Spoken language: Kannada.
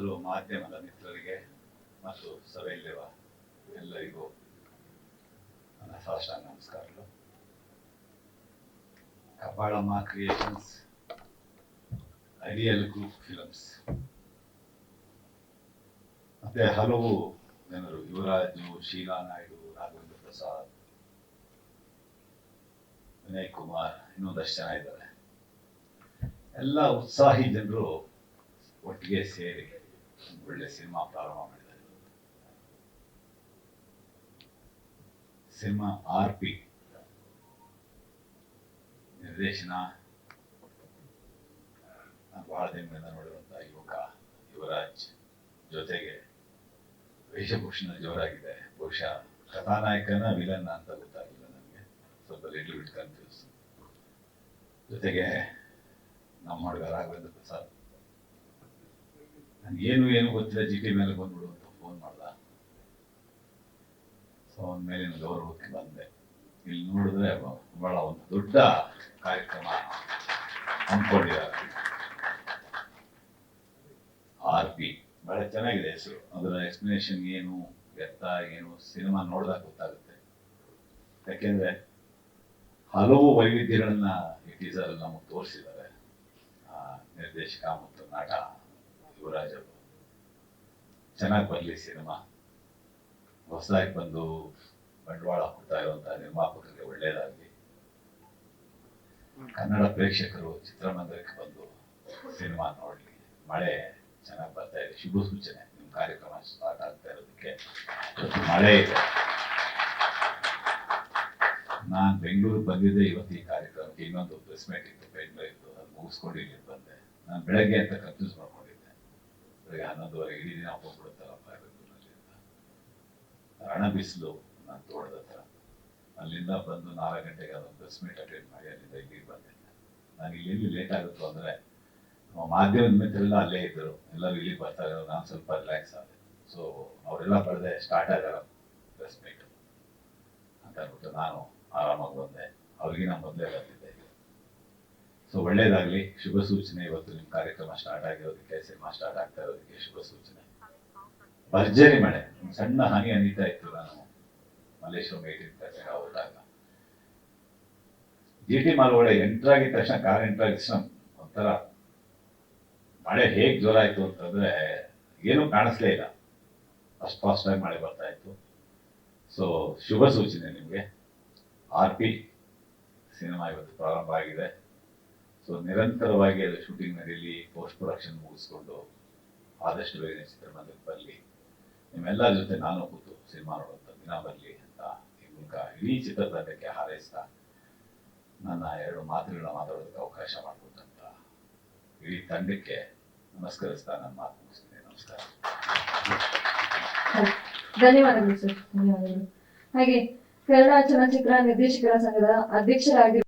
ಮೊದಲು ಮಾಧ್ಯಮದ ಮಿತ್ರರಿಗೆ ಮತ್ತು ಸಭೆಯಲ್ಲಿರುವ ಎಲ್ಲರಿಗೂ ನನ್ನ ಸಾಷ್ಟಾಂಗ ನಮಸ್ಕಾರಗಳು. Kabbalamma creations, ideal group films ಮತ್ತೆ ಹಲವು ಜನರು, ಯುವರಾಜು, ಶೀಲಾ ನಾಯ್ಡು, ರಾಘವೇಂದ್ರ ಪ್ರಸಾದ್, ವಿನಯ್ ಕುಮಾರ್, ಇನ್ನೊಂದಷ್ಟು ಜನ ಇದ್ದಾರೆ. ಎಲ್ಲ ಉತ್ಸಾಹಿ ಜನರು ಒಟ್ಟಿಗೆ ಸೇರಿ ಒಳ್ಳೆ ಸಿನಿಮಾ ಪ್ರಾರಂಭ ಮಾಡಿದ್ದಾರೆ. ಸಿನಿಮಾ RP ನಿರ್ದೇಶನ ನಾನು ಬಹಳ ದಿನಗಳಿಂದ ನೋಡಿರುವಂತಹ ಯುವಕ ಯುವರಾಜ್, ಜೊತೆಗೆ ವೇಷಭೂಷಣ ಜೋರಾಗಿದೆ. ಬಹುಶಃ ಕಥಾನಾಯಕನ ವಿಲನ್ ಅಂತ ಗೊತ್ತಾಗಿಲ್ಲ ನನಗೆ, ಸ್ವಲ್ಪ ಲಿಟಲ್ ಬಿಟ್ ಕನ್ಫ್ಯೂಸ್. ಜೊತೆಗೆ ನಮ್ಮ ಹುಡುಗ ರಾಘವೇಂದ್ರ ಪ್ರಸಾದ್, ಏನು ಗೊತ್ತಿಲ್ಲ, GT ಮೇಲೆ ಬಂದ್ಬಿಡು ಅಂತ ಫೋನ್ ಮಾಡ್ದ. ಸೊ ಅವನ ಮೇಲಿನ ಗೌರವಕ್ಕೆ ಬಂದೆ. ಇಲ್ಲಿ ನೋಡಿದ್ರೆ ಬಹಳ ಒಂದು ದೊಡ್ಡ ಕಾರ್ಯಕ್ರಮ ಹಮ್ಮಿಕೊಂಡಿದ್ದಾರೆ. RP ಬಹಳ ಚೆನ್ನಾಗಿದೆ ಹೆಸರು. ಅದರ ಎಕ್ಸ್ಪ್ಲನೇಷನ್ ಏನು, ವ್ಯರ್ಥ ಏನು, ಸಿನಿಮಾ ನೋಡಿದಾಗ ಗೊತ್ತಾಗುತ್ತೆ. ಯಾಕೆಂದ್ರೆ ಹಲವು ವೈವಿಧ್ಯಗಳನ್ನ ಈ ಟೀಸರ್ ಅಲ್ಲಿ ನಮಗೆ ತೋರಿಸಿದ್ದಾರೆ ನಿರ್ದೇಶಕ ಮತ್ತು ನಟ ಯುವರಾಜ್ ಅವರು. ಚೆನ್ನಾಗಿ ಬರಲಿ ಸಿನಿಮಾ. ಹೊಸದಾಗಿ ಬಂದು ಬಂಡವಾಳ ಹಾಕ್ತಾ ಇರುವಂತಹ ನಿರ್ಮಾಪಕರಿಗೆ ಒಳ್ಳೆಯದಾಗಲಿ. ಕನ್ನಡ ಪ್ರೇಕ್ಷಕರು ಚಿತ್ರಮಂದಿರಕ್ಕೆ ಬಂದು ಸಿನಿಮಾ ನೋಡ್ಲಿ. ಮಳೆ ಚೆನ್ನಾಗಿ ಬರ್ತಾ ಇದೆ, ಶುಭ ಸೂಚನೆ. ನಿಮ್ಮ ಕಾರ್ಯಕ್ರಮ ಸ್ಟಾರ್ಟ್ ಆಗ್ತಾ ಇರೋದಕ್ಕೆ ಮಳೆ ಇದೆ. ನಾನು ಬೆಂಗಳೂರಿಗೆ ಬಂದಿದ್ದೆ ಇವತ್ತು ಈ ಕಾರ್ಯಕ್ರಮಕ್ಕೆ. ಇನ್ನೊಂದು ಪ್ರೆಸ್ ಮೀಟ್ ಇತ್ತು ಬೆಂಗಳೂರಿದ್ದು, ಅದು ಮುಗಿಸ್ಕೊಂಡು ಇಲ್ಲಿ ಬಂದೆ. ನಾನು ಬೆಳಗ್ಗೆ ಅಂತ ಕನ್ಫ್ಯೂಸ್ ಮಾಡ್ಕೊಂಡಿದ್ದೆ. ಬೆಳಗ್ಗೆ 11:30 ಇಡೀ ದಿನ ಹೋಗ್ಬಿಡುತ್ತಲ್ಲಪ್ಪ ಬೆಂಗಳೂರಿನಲ್ಲಿ ಅಂತ. ರಣ ಬಿಸಿಲು ನಾನು ತೋಟದ ಹತ್ರ. ಅಲ್ಲಿಂದ ಬಂದು 4 ಗಂಟೆಗೆ ಅದೊಂದು ಪ್ರೆಸ್ ಮೀಟ್ ಅಟೆಂಡ್ ಮಾಡಿ ಅಲ್ಲಿಂದ ಇಲ್ಲಿಗೆ ಬಂದಿದ್ದೆ. ನಾನು ಇಲ್ಲಿ ಲೇಟ್ ಆಗುತ್ತೋ ಅಂದರೆ ನಮ್ಮ ಮಾಧ್ಯಮದ ಮಿತ್ರರೆಲ್ಲ ಅಲ್ಲೇ ಇದ್ದರು, ಎಲ್ಲರೂ ಇಲ್ಲಿಗೆ ಬರ್ತಾ ಇದ್ರು. ನಾನು ಸ್ವಲ್ಪ ರಿಲ್ಯಾಕ್ಸ್ ಆದೆ. ಸೊ ಅವರೆಲ್ಲ ಬರದೆ ಸ್ಟಾರ್ಟ್ ಆಗಾರ ಪ್ರೆಸ್ ಮೀಟ್ ಅಂತ ಅಂದ್ಬಿಟ್ಟು ನಾನು ಆರಾಮಾಗಿ ಬಂದೆ. ಅವ್ರಿಗಿನ ಮೊದಲೇ ಬಂದಿದ್ದೆ. ಸೊ ಒಳ್ಳೇದಾಗಲಿ, ಶುಭ ಸೂಚನೆ. ಇವತ್ತು ನಿಮ್ಮ ಕಾರ್ಯಕ್ರಮ ಸ್ಟಾರ್ಟ್ ಆಗಿರೋದಕ್ಕೆ, ಸಿನಿಮಾ ಸ್ಟಾರ್ಟ್ ಆಗ್ತಾ ಇರೋದಕ್ಕೆ ಶುಭ ಸೂಚನೆ. ಭರ್ಜರಿ ಮಳೆ, ಒಂದು ಸಣ್ಣ ಹನಿ ಹನಿತಾ ಇತ್ತು. ನಾನು ಮಲ್ಲೇಶ್ವರಂ 18 ಹೋದಾಗ GT ಮಾಲ್ ಒಳಗೆ ಎಂಟರ್ ಆಗಿದ ತಕ್ಷಣ, ಕಾರ್ ಎಂಟರ್ ಆಗಿದ ತಕ್ಷಣ ಒಂಥರ ಮಳೆ ಹೇಗೆ ಜೋರ ಆಯ್ತು ಅಂತಂದ್ರೆ ಏನೂ ಕಾಣಿಸ್ಲೇ ಇಲ್ಲ. ಅಷ್ಟು ಫಾಸ್ಟ್ ಆಗಿ ಮಳೆ ಬರ್ತಾ ಇತ್ತು. ಸೊ ಶುಭ ಸೂಚನೆ ನಿಮಗೆ. RP ಸಿನಿಮಾ ಇವತ್ತು ಪ್ರಾರಂಭ ಆಗಿದೆ. ಸೊ ನಿರಂತರವಾಗಿ ಅದು ಶೂಟಿಂಗ್ ನಡೀಲಿ, ಪೋಸ್ಟ್ ಪ್ರೊಡಕ್ಷನ್ ಮುಗಿಸ್ಕೊಂಡು ಆದಷ್ಟು ಬೇಗನೆ ಚಿತ್ರಮಂದಿರಕ್ಕೆ ಬರಲಿ. ನಿಮ್ಮೆಲ್ಲರ ಜೊತೆ ನಾನು ಕೂತು ಸಿನಿಮಾ ನೋಡುವಂಥ ದಿನ ಬರಲಿ ಅಂತ ಈ ಮೂಲಕ ಇಡೀ ಚಿತ್ರತಂಡಕ್ಕೆ ಹಾರೈಸ್ತಾ ನನ್ನ 2 ಮಾತುಗಳನ್ನ ಮಾತಾಡೋದಕ್ಕೆ ಅವಕಾಶ ಮಾಡಿಕೊಟ್ಟಂತ ಇಡೀ ತಂಡಕ್ಕೆ ನಮಸ್ಕರಿಸ್ತಾ ನನ್ನ ಮಾತು ಮುಗಿಸ್ತೀನಿ. ನಮಸ್ಕಾರ. ಧನ್ಯವಾದಗಳು ಸರ್, ಧನ್ಯವಾದಗಳು. ಹಾಗೆ ಕನ್ನಡ ಚಲನಚಿತ್ರ ನಿರ್ದೇಶಕರ ಸಂಘದ ಅಧ್ಯಕ್ಷರಾಗಿ